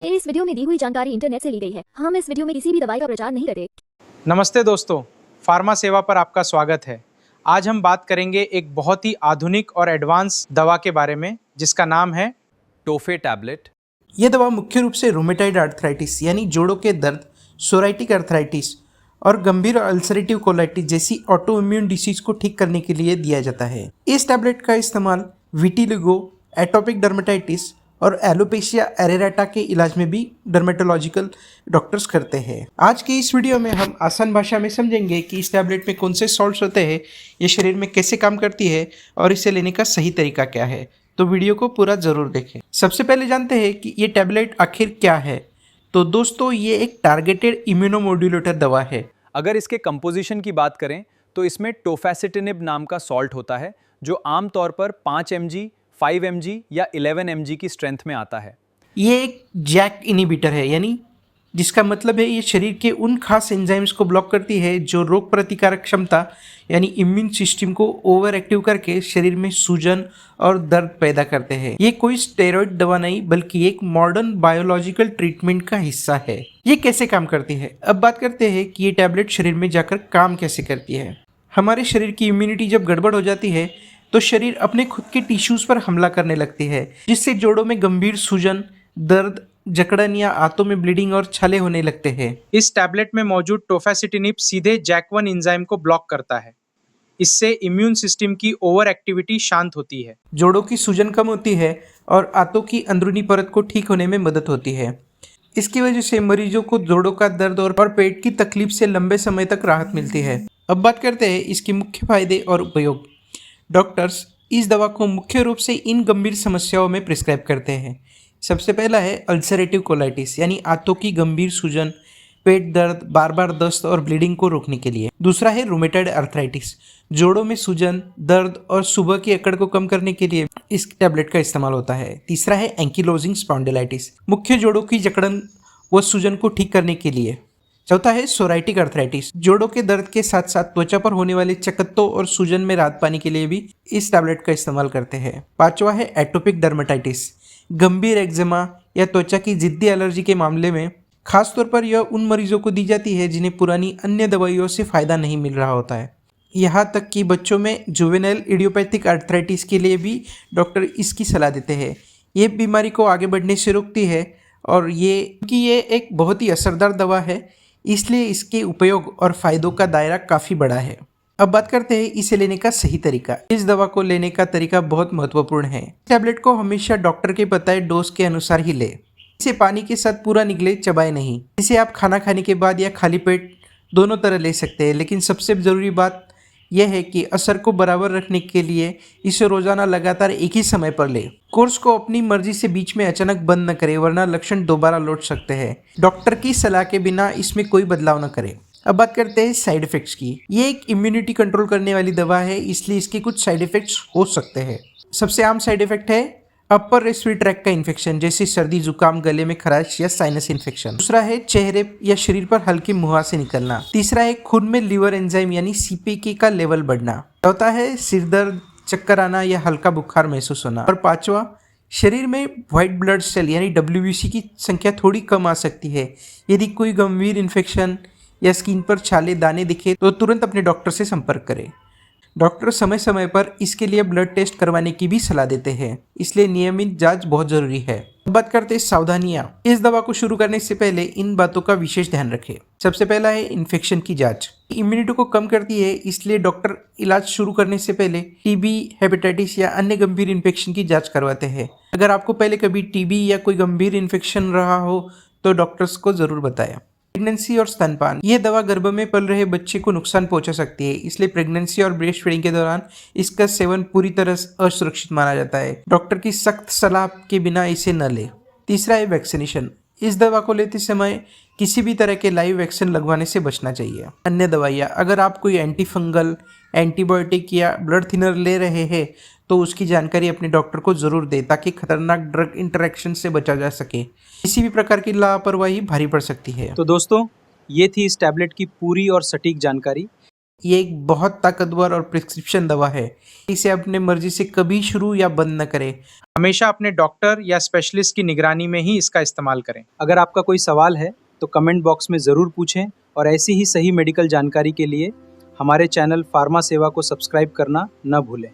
इस वीडियो में दी हुई जानकारी इंटरनेट से ली गई है। हम इस वीडियो में किसी भी दवाई का प्रचार नहीं करते। नमस्ते दोस्तों, फार्मा सेवा पर आपका स्वागत है। आज हम बात करेंगे एक बहुत ही आधुनिक और एडवांस दवा के बारे में जिसका नाम है टोफे टैबलेट। यह दवा मुख्य रूप से रोमेटाइड आर्थराइटिस यानी जोड़ों के दर्द, सोराइटिक आर्थराइटिस और गंभीर अल्सरेटिव कोलाइटिस जैसी ऑटो इम्यून डिसीज को ठीक करने के लिए दिया जाता है। इस टैबलेट का इस्तेमाल विटिलिगो, एटोपिक डर्मेटाइटिस और एलोपेशिया एरेराटा के इलाज में भी डर्मेटोलॉजिकल डॉक्टर्स करते हैं। आज की इस वीडियो में हम आसान भाषा में समझेंगे कि इस टैबलेट में कौन से सॉल्ट्स होते हैं, ये शरीर में कैसे काम करती है और इसे लेने का सही तरीका क्या है। तो वीडियो को पूरा ज़रूर देखें। सबसे पहले जानते हैं कि ये टैबलेट आखिर क्या है। तो दोस्तों, ये एक टारगेटेड इम्यूनोमोड्यूलेटर दवा है। अगर इसके कंपोजिशन की बात करें तो इसमें टोफैसिटिनिब नाम का सॉल्ट होता है जो आमतौर पर 5 mg, 5 mg या 11 mg की स्ट्रेंथ में आता है। ये एक जैक इनिबिटर है, यानी जिसका मतलब है ये शरीर के उन खास एंजाइम्स को ब्लॉक करती है जो रोग प्रतिकारक क्षमता यानी इम्यून सिस्टम को ओवर एक्टिव करके शरीर में सूजन और दर्द पैदा करते हैं। ये कोई स्टेरॉइड दवा नहीं बल्कि एक मॉडर्न बायोलॉजिकल ट्रीटमेंट का हिस्सा है। ये कैसे काम करती है, अब बात करते हैं कि ये टैबलेट शरीर में जाकर काम कैसे करती है। हमारे शरीर की इम्यूनिटी जब गड़बड़ हो जाती है तो शरीर अपने खुद के टिश्यूज पर हमला करने लगती है, जिससे जोड़ों में गंभीर सूजन, दर्द, जकड़न या आंतों में ब्लीडिंग और छाले होने लगते हैं। इस टैबलेट में मौजूद टोफैसिटिनिब सीधे जैक1 एंजाइम को ब्लॉक करता है। इससे इम्यून सिस्टम की ओवर एक्टिविटी शांत होती है। जोड़ों की सूजन कम होती है और आंतों की अंदरूनी परत को ठीक होने में मदद होती है। इसकी वजह से मरीजों को जोड़ों का दर्द और पेट की तकलीफ से लंबे समय तक राहत मिलती है। अब बात करते हैं इसके मुख्य फायदे और उपयोग। डॉक्टर्स इस दवा को मुख्य रूप से इन गंभीर समस्याओं में प्रिस्क्राइब करते हैं। सबसे पहला है अल्सरेटिव कोलाइटिस यानी आंतों की गंभीर सूजन, पेट दर्द, बार बार दस्त और ब्लीडिंग को रोकने के लिए। दूसरा है रोमेटाइड आर्थराइटिस, जोड़ों में सूजन, दर्द और सुबह की अकड़ को कम करने के लिए इस टैबलेट का इस्तेमाल होता है। तीसरा है एंकिलोजिंग स्पॉन्डिलाइटिस, मुख्य जोड़ों की जकड़न व सूजन को ठीक करने के लिए। चौथा है सोराइटिक आर्थराइटिस, जोड़ों के दर्द के साथ साथ त्वचा पर होने वाले चकत्तों और सूजन में राहत पाने के लिए भी इस टैबलेट का इस्तेमाल करते हैं। पांचवा है एटोपिक डर्मेटाइटिस, गंभीर एक्जिमा या त्वचा की जिद्दी एलर्जी के मामले में खासतौर पर यह उन मरीजों को दी जाती है जिन्हें पुरानी अन्य दवाइयों से फायदा नहीं मिल रहा होता है। यहाँ तक कि बच्चों में जुवेनाइल इडियोपैथिक आर्थराइटिस के लिए भी डॉक्टर इसकी सलाह देते हैं। ये बीमारी को आगे बढ़ने से रोकती है और ये एक बहुत ही असरदार दवा है, इसलिए इसके उपयोग और फायदों का दायरा काफ़ी बड़ा है। अब बात करते हैं इसे लेने का सही तरीका। इस दवा को लेने का तरीका बहुत महत्वपूर्ण है। टैबलेट को हमेशा डॉक्टर के बताए डोज के अनुसार ही ले। इसे पानी के साथ पूरा निगले, चबाए नहीं। इसे आप खाना खाने के बाद या खाली पेट दोनों तरह ले सकते हैं, लेकिन सबसे ज़रूरी बात यह है कि असर को बराबर रखने के लिए इसे रोजाना लगातार एक ही समय पर ले। कोर्स को अपनी मर्जी से बीच में अचानक बंद न करें, वरना लक्षण दोबारा लौट सकते हैं। डॉक्टर की सलाह के बिना इसमें कोई बदलाव न करें। अब बात करते हैं साइड इफेक्ट्स की। ये एक इम्यूनिटी कंट्रोल करने वाली दवा है, इसलिए इसके कुछ साइड इफेक्ट्स हो सकते हैं। सबसे आम साइड इफेक्ट है अपर रेस्पिरेटरी ट्रैक्ट का इन्फेक्शन, जैसे सर्दी, जुकाम, गले में खराश या साइनस इन्फेक्शन। दूसरा है चेहरे या शरीर पर हल्की मुहासे निकलना। तीसरा है खून में लिवर एंजाइम यानी सीपीके का लेवल बढ़ना। चौथा है सिर दर्द, चक्कर आना या हल्का बुखार महसूस होना। और पांचवा, शरीर में व्हाइट ब्लड सेल यानी WBC की संख्या थोड़ी कम आ सकती है। यदि कोई गंभीर इन्फेक्शन या स्किन पर छाले, दाने दिखे तो तुरंत अपने डॉक्टर से संपर्क करें। डॉक्टर समय समय पर इसके लिए ब्लड टेस्ट करवाने की भी सलाह देते हैं, इसलिए नियमित जांच बहुत जरूरी है। अब बात करते हैं सावधानियां। इस दवा को शुरू करने से पहले इन बातों का विशेष ध्यान रखें। सबसे पहला है इन्फेक्शन की जांच। इम्यूनिटी को कम करती है, इसलिए डॉक्टर इलाज शुरू करने से पहले टीबी, हेपेटाइटिस या अन्य गंभीर इन्फेक्शन की जांच करवाते हैं। अगर आपको पहले कभी टीबी या कोई गंभीर इन्फेक्शन रहा हो तो डॉक्टर्स को जरूर बताएं। प्रेगनेंसी और स्तनपान, यह दवा गर्भ में पल रहे बच्चे को नुकसान पहुंचा सकती है, इसलिए प्रेगनेंसी और ब्रेस्ट फीडिंग के दौरान इसका सेवन पूरी तरह असुरक्षित माना जाता है। डॉक्टर की सख्त सलाह के बिना इसे न ले। तीसरा है वैक्सीनेशन। इस दवा को लेते समय किसी भी तरह के लाइव वैक्सीन लगवाने से बचना चाहिए। अन्य दवाइयाँ, अगर आप कोई एंटी फंगल, एंटीबायोटिक या ब्लड थिनर ले रहे हैं तो उसकी जानकारी अपने डॉक्टर को जरूर दें, ताकि खतरनाक ड्रग इंटरेक्शन से बचा जा सके। किसी भी प्रकार की लापरवाही भारी पड़ सकती है। तो दोस्तों, ये थी इस टैबलेट की पूरी और सटीक जानकारी। ये एक बहुत ताकतवर और प्रिस्क्रिप्शन दवा है। इसे अपने मर्जी से कभी शुरू या बंद न करें। हमेशा अपने डॉक्टर या स्पेशलिस्ट की निगरानी में ही इसका इस्तेमाल करें। अगर आपका कोई सवाल है तो कमेंट बॉक्स में ज़रूर पूछें और ऐसी ही सही मेडिकल जानकारी के लिए हमारे चैनल फार्मा सेवा को सब्सक्राइब करना न भूलें।